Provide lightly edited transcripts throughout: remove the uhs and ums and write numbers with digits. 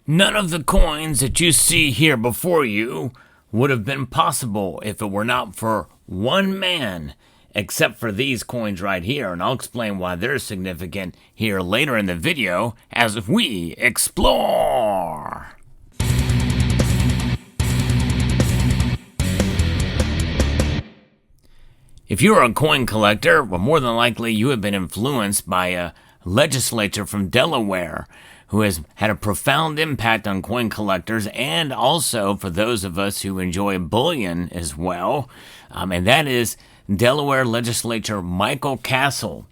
None of the coins that you see here before you would have been possible if it were not for one man, except for these coins right here, and I'll explain why they're significant here later in the video as we explore. If you're a coin collector, well, more than likely you have been influenced by a legislator from Delaware who has had a profound impact on coin collectors and also for those of us who enjoy bullion as well, and that is Delaware legislator Michael Castle.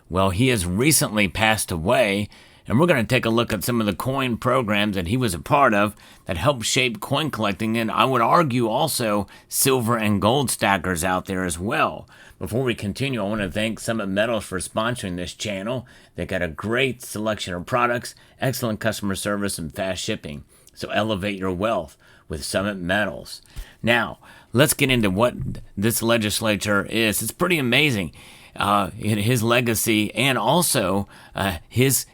Well, he has recently passed away, and we're going to take a look at some of the coin programs that he was a part of that helped shape coin collecting, and I would argue also silver and gold stackers out there as well. Before we continue, I want to thank Summit Metals for sponsoring this channel. They got a great selection of products, excellent customer service, and fast shipping. So elevate your wealth with Summit Metals. Now, let's get into what this legislature is. It's pretty amazing. His legacy and also his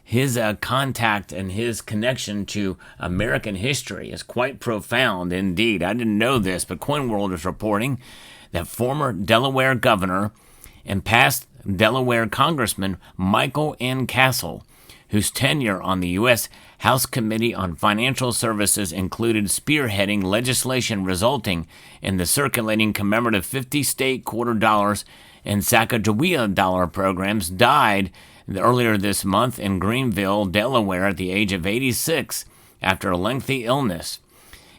contact and his connection to American history is quite profound indeed. I didn't know this, but Coin World is reporting that former Delaware governor and past Delaware Congressman Michael N. Castle, whose tenure on the U.S. House Committee on Financial Services included spearheading legislation resulting in the circulating commemorative 50 state quarter dollars and Sacagawea dollar programs, died earlier this month in Greenville, Delaware, at the age of 86 after a lengthy illness.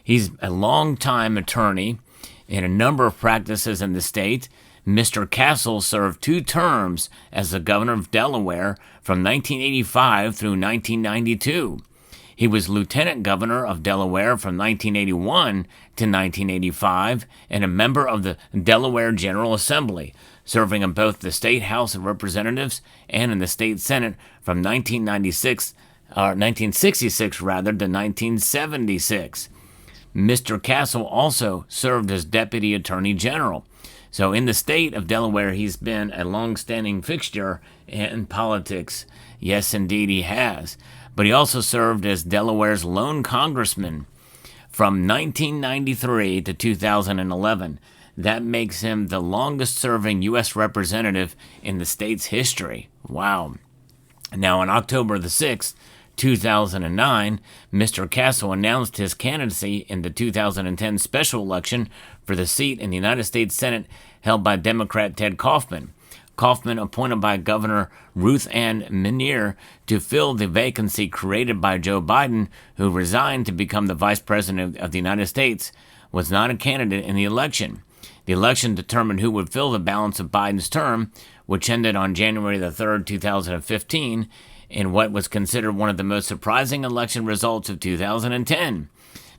He's a longtime attorney in a number of practices in the state. Mr. Castle served 2 terms as the governor of Delaware from 1985 through 1992. He was lieutenant governor of Delaware from 1981 to 1985 and a member of the Delaware General Assembly, serving in both the State House of Representatives and in the State Senate from 1966 to 1976. Mr. Castle also served as Deputy Attorney General. So in the state of Delaware, he's been a long-standing fixture in politics. Yes, indeed, he has. But he also served as Delaware's lone congressman from 1993 to 2011. That makes him the longest-serving U.S. representative in the state's history. Wow. Now, on October the 6th, 2009, Mr. Castle announced his candidacy in the 2010 special election for the seat in the United States Senate held by Democrat Ted Kaufman. Kaufman appointed by Governor Ruth Ann Minier to fill the vacancy created by Joe Biden, who resigned to become the Vice President of the United States, was not a candidate in the election. The election determined who would fill the balance of Biden's term, which ended on January the 3rd, 2015, in what was considered one of the most surprising election results of 2010.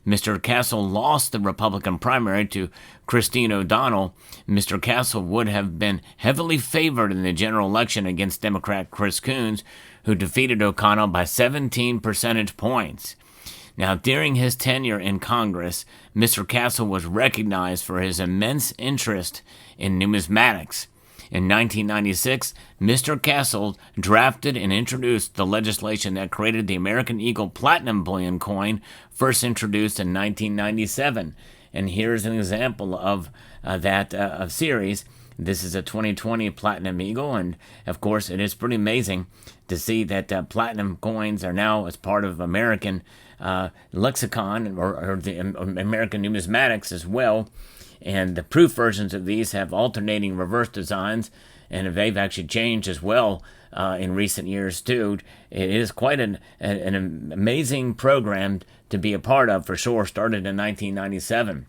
Mr. Castle lost the Republican primary to Christine O'Donnell. Mr. Castle would have been heavily favored in the general election against Democrat Chris Coons, who defeated O'Connell by 17 percentage points. Now, during his tenure in Congress, Mr. Castle was recognized for his immense interest in numismatics. In 1996, Mr. Castle drafted and introduced the legislation that created the American Eagle Platinum Bullion coin, first introduced in 1997. And here's an example of that series. This is a 2020 Platinum Eagle, and of course it is pretty amazing to see that platinum coins are now as part of American lexicon or the American numismatics as well. And the proof versions of these have alternating reverse designs, and they've actually changed as well in recent years too. It is quite an amazing program to be a part of for sure. Started in 1997,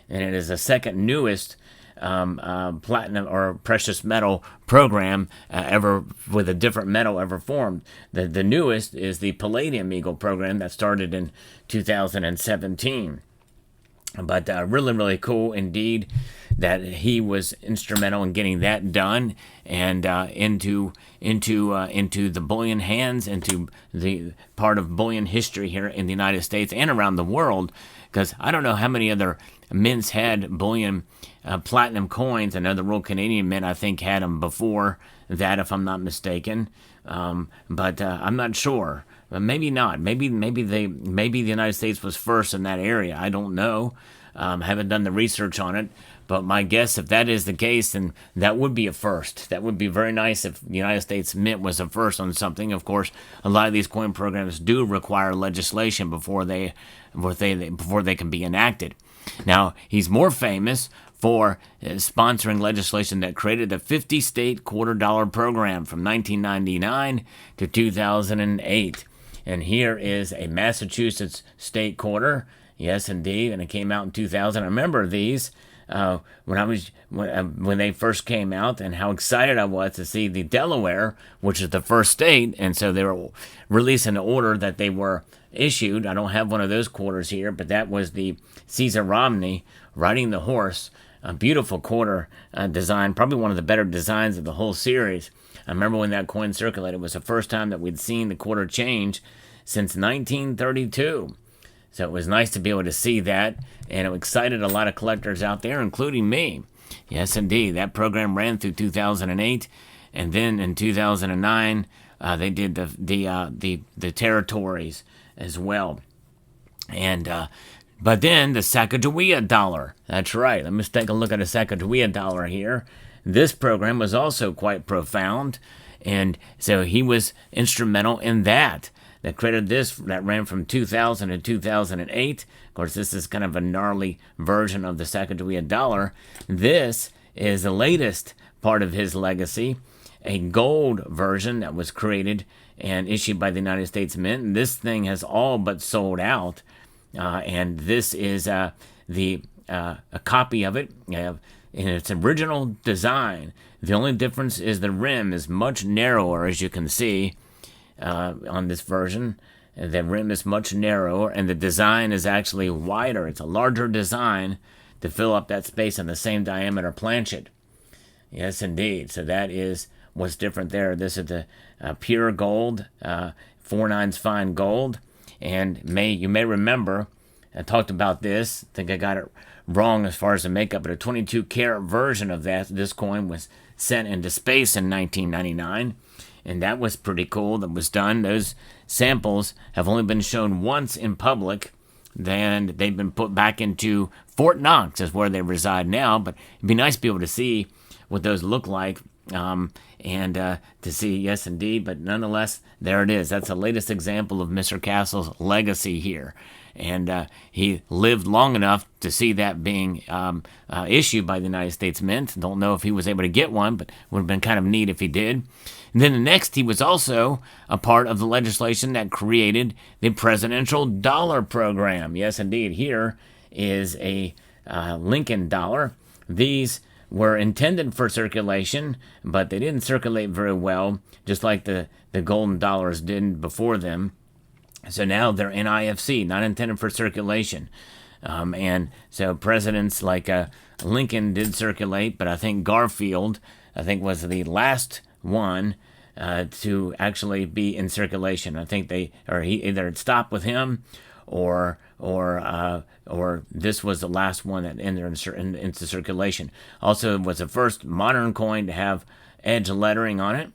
and it is the second newest platinum or precious metal program ever with a different metal ever formed. The newest is the Palladium Eagle program that started in 2017. But really, really cool indeed that he was instrumental in getting that done and into the bullion hands, into the part of bullion history here in the United States and around the world. Because I don't know how many other mints had bullion platinum coins. I know the Royal Canadian Mint, I think, had them before that, if I'm not mistaken. But I'm not sure. But maybe not. Maybe the United States was first in that area. I don't know. Haven't done the research on it. But my guess, if that is the case, then that would be a first. That would be very nice if the United States Mint was a first on something. Of course, a lot of these coin programs do require legislation before they can be enacted. Now, he's more famous for sponsoring legislation that created the 50-state quarter-dollar program from 1999 to 2008. And here is a Massachusetts state quarter. Yes, indeed, and it came out in 2000. I remember these when they first came out, and how excited I was to see the Delaware, which is the first state, and so they were releasing the order that they were issued. I don't have one of those quarters here, but that was the Caesar Romney riding the horse. A beautiful quarter design, probably one of the better designs of the whole series. I remember when that coin circulated. It was the first time that we'd seen the quarter change since 1932. So it was nice to be able to see that, and it excited a lot of collectors out there, including me. Yes, indeed. That program ran through 2008, and then in 2009, they did the territories as well. And but then the Sacagawea dollar. That's right. Let's take a look at a Sacagawea dollar here. This program was also quite profound, and so he was instrumental in that. That created this, that ran from 2000 to 2008. Of course, this is kind of a gnarly version of the Sacagawea dollar. This is the latest part of his legacy, a gold version that was created and issued by the United States Mint. And this thing has all but sold out. And this is a copy of it in its original design. The only difference is the rim is much narrower, as you can see. On this version, the rim is much narrower, and the design is actually wider. It's a larger design to fill up that space on the same diameter planchet. Yes, indeed. So that is what's different there. This is the pure gold, 4/9 fine gold, and you may remember I talked about this. I think I got it wrong as far as the makeup, but a 22 karat version of this coin was sent into space in 1999. And that was pretty cool. That was done. Those samples have only been shown once in public. Then they've been put back into Fort Knox, is where they reside now. But it'd be nice to be able to see what those look like, and to see, yes, indeed. But nonetheless, there it is. That's the latest example of Mr. Castle's legacy here. And he lived long enough to see that being issued by the United States Mint. Don't know if he was able to get one, but would have been kind of neat if he did. And then the next, he was also a part of the legislation that created the presidential dollar program. Yes, indeed. Here is a Lincoln dollar. These were intended for circulation, but they didn't circulate very well, just like the golden dollars did before them. So now they're NIFC, not intended for circulation. And so presidents like Lincoln did circulate, but I think Garfield, was the last one to actually be in circulation. I think he either stopped with him, or this was the last one that entered into circulation. Also, it was the first modern coin to have edge lettering on it.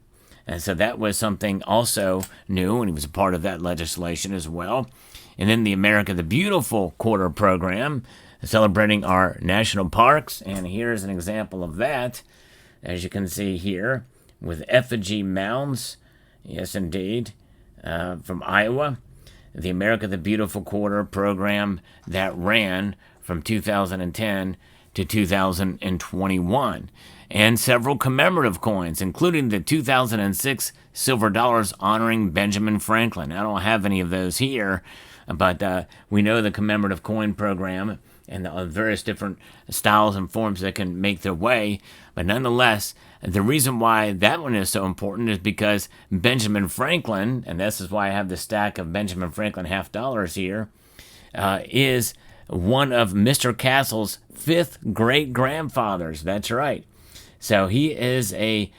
And so that was something also new, and he was a part of that legislation as well. And then the America the Beautiful quarter program, celebrating our national parks. And here's an example of that, as you can see here, with effigy mounds. Yes, indeed, from Iowa. The America the Beautiful quarter program that ran from 2010 to 2021. And several commemorative coins, including the 2006 silver dollars honoring Benjamin Franklin. I don't have any of those here, but we know the commemorative coin program and the various different styles and forms that can make their way. But nonetheless, the reason why that one is so important is because Benjamin Franklin, and this is why I have the stack of Benjamin Franklin half dollars here, is one of Mr. Castle's 5th great-grandfathers. That's right. So he is a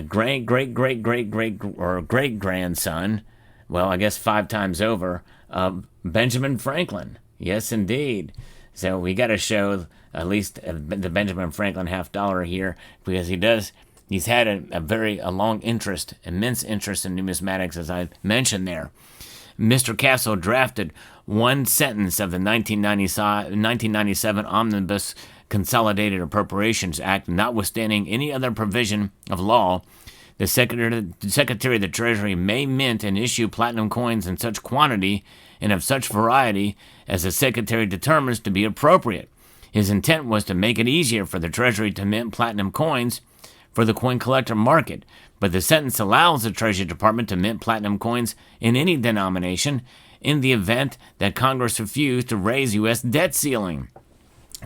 great-grandson, well, I guess 5 times over, of Benjamin Franklin. Yes, indeed. So we got to show at least the Benjamin Franklin half dollar here, because he does he's had a long interest, immense interest in numismatics, as I mentioned there. Mr. Castle drafted one sentence of the 1997 Omnibus Consolidated Appropriations Act, notwithstanding any other provision of law. The Secretary of the Treasury may mint and issue platinum coins in such quantity and of such variety as the Secretary determines to be appropriate. His intent was to make it easier for the Treasury to mint platinum coins for the coin collector market, but the sentence allows the Treasury Department to mint platinum coins in any denomination in the event that Congress refused to raise U.S. debt ceiling.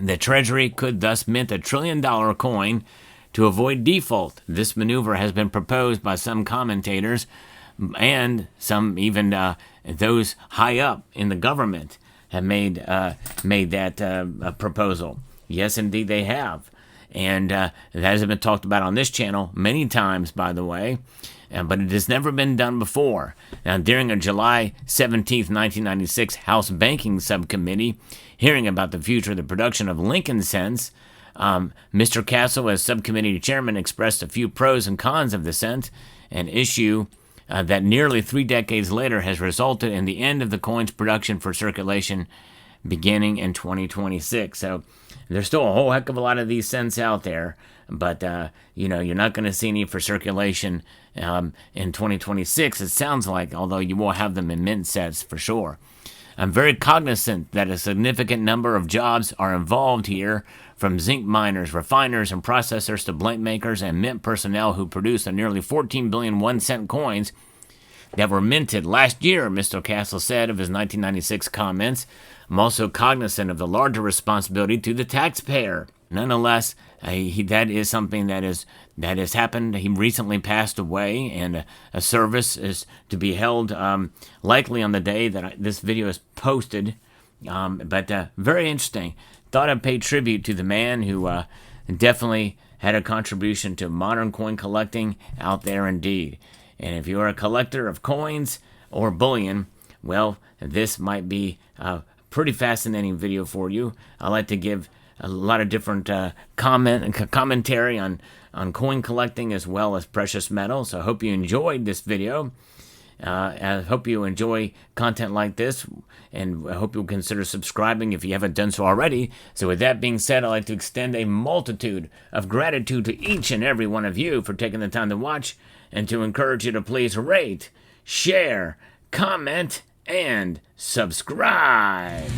The Treasury could thus mint $1 trillion coin to avoid default. This maneuver has been proposed by some commentators and some even those high up in the government have made that proposal. Yes, indeed, they have. And that has been talked about on this channel many times, by the way, but it has never been done before. Now, during a July 17th, 1996 House Banking Subcommittee hearing about the future of the production of Lincoln cents, Mr. Castle, as subcommittee chairman, expressed a few pros and cons of the cent, an issue that nearly 3 decades later has resulted in the end of the coin's production for circulation beginning in 2026. So there's still a whole heck of a lot of these cents out there, but you're not going to see any for circulation in 2026, it sounds like, although you will have them in mint sets for sure. I'm very cognizant that a significant number of jobs are involved here, from zinc miners, refiners, and processors to blank makers and mint personnel who produce the nearly 14 billion 1-cent coins that were minted last year, Mr. Castle said of his 1996 comments. I'm also cognizant of the larger responsibility to the taxpayer. Nonetheless, that is something that has happened. He recently passed away, and a service is to be held likely on the day that this video is posted. But very interesting. Thought I'd pay tribute to the man who definitely had a contribution to modern coin collecting out there indeed. And if you're a collector of coins or bullion, well, this might be a pretty fascinating video for you. I like to give a lot of different commentary on coin collecting as well as precious metals. So I hope you enjoyed this video. I hope you enjoy content like this, and I hope you'll consider subscribing if you haven't done so already. So with that being said, I'd like to extend a multitude of gratitude to each and every one of you for taking the time to watch, and to encourage you to please rate, share, comment, and subscribe.